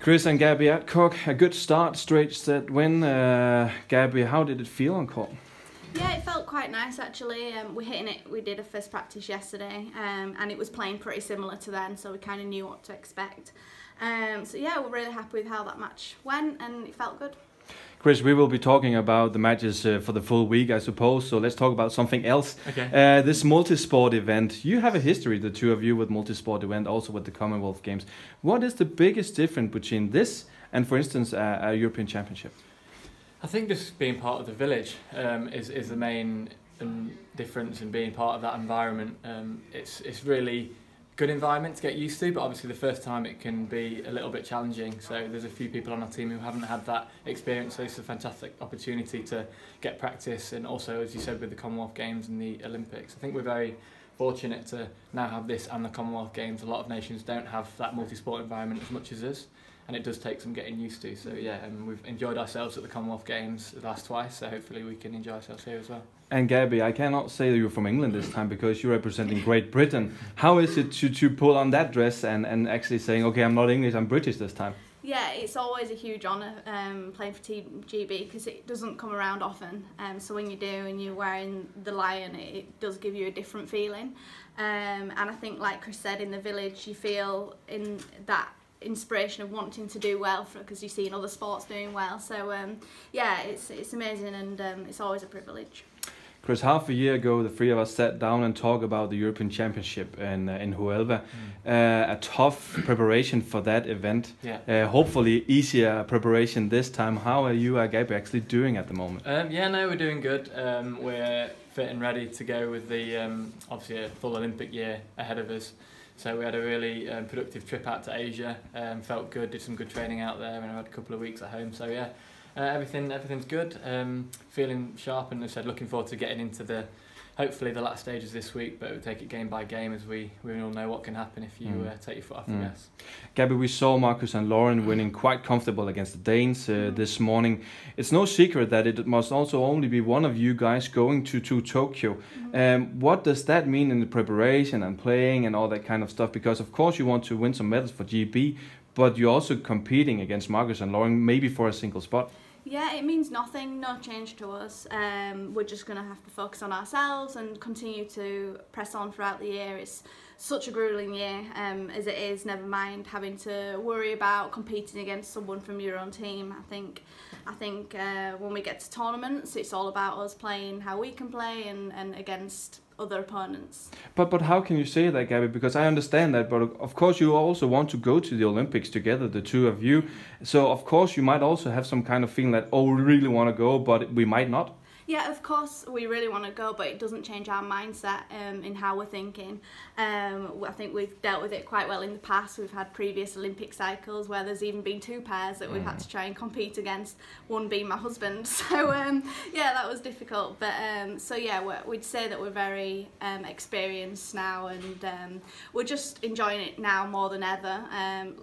Chris and Gabby Adcocks, a good start, straight set win. Gabby, how did it feel on court? Yeah, it felt quite nice actually. We did a first practice yesterday, and it was playing pretty similar to then, so we kind of knew what to expect. So yeah, we're really happy with how that match went, and it felt good. Chris, we will be talking about the matches for the full week, I suppose. So let's talk about something else. Okay. This multi-sport event. You have a history, the two of you, with multi-sport event, also with the Commonwealth Games. What is the biggest difference between this and, for instance, a European Championship? I think just being part of the village is the main difference in being part of that environment. It's really good environment to get used to, but obviously the first time it can be a little bit challenging. So there's a few people on our team who haven't had that experience, so it's a fantastic opportunity to get practice, and also, as you said, with the Commonwealth Games and the Olympics. I think we're very fortunate to now have this and the Commonwealth Games. A lot of nations don't have that multi-sport environment as much as us, and it does take some getting used to. So yeah, and we've enjoyed ourselves at the Commonwealth Games the last twice, so hopefully we can enjoy ourselves here as well. And Gabby, I cannot say that you're from England this time because you're representing Great Britain. How is it to pull on that dress and actually saying, okay, I'm not English, I'm British this time? Yeah, it's always a huge honour playing for Team GB because it doesn't come around often. So when you do and you're wearing the lion, it does give you a different feeling. And I think, like Chris said, in the village, you feel in that inspiration of wanting to do well because you've seen other sports doing well. So yeah, it's amazing, and it's always a privilege. Chris, half a year ago, the three of us sat down and talked about the European Championship in Huelva. A tough preparation for that event. Yeah. Hopefully easier preparation this time. How are you, Gabby, actually doing at the moment? Yeah, no, we're doing good. We're fit and ready to go with the obviously a full Olympic year ahead of us. So we had a really productive trip out to Asia. Felt good, did some good training out there, and I had a couple of weeks at home. So yeah. Everything's good. Feeling sharp, and as I said, looking forward to getting into hopefully the last stages this week. But we'll take it game by game, as we all know what can happen if you take your foot off the gas. Gabby, we saw Marcus and Lauren winning quite comfortable against the Danes this morning. It's no secret that it must also only be one of you guys going to Tokyo. What does that mean in the preparation and playing and all that kind of stuff? Because of course you want to win some medals for GB, but you're also competing against Marcus and Lauren, maybe for a single spot. Yeah, it means nothing, no change to us. We're just going to have to focus on ourselves and continue to press on throughout the year. It's such a gruelling year as it is, never mind having to worry about competing against someone from your own team. I think when we get to tournaments, it's all about us playing how we can play and against other opponents. But how can you say that, Gabby? Because I understand that, but of course you also want to go to the Olympics together, the two of you. So of course you might also have some kind of feeling that, oh, we really want to go, but we might not. Yeah, of course we really want to go, but it doesn't change our mindset in how we're thinking. I think we've dealt with it quite well in the past. We've had previous Olympic cycles where there's even been two pairs that we've had to try and compete against, one being my husband. So yeah, that was difficult. But so yeah, we'd say that we're very experienced now, and we're just enjoying it now more than ever.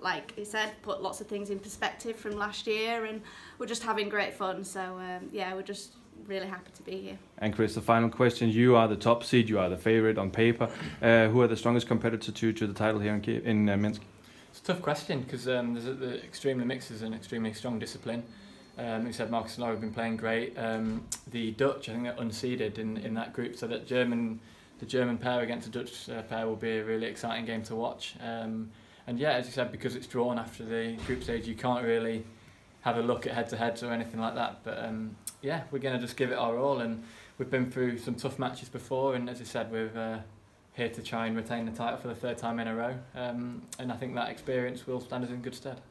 Like he said, put lots of things in perspective from last year, and we're just having great fun. So yeah, we're just really happy to be here. And Chris, the final question: you are the top seed, you are the favorite on paper. Who are the strongest competitor to the title here in Minsk? It's a tough question because the extremely mixed is an extremely strong discipline. You said Marcus and Laura have been playing great. The Dutch, I think, are unseeded in that group, so that the German pair against the Dutch pair will be a really exciting game to watch. And yeah, as you said, because it's drawn after the group stage, you can't really have a look at head-to-heads or anything like that. But yeah, we're going to just give it our all, and we've been through some tough matches before, and as I said, we're here to try and retain the title for the third time in a row, and I think that experience will stand us in good stead.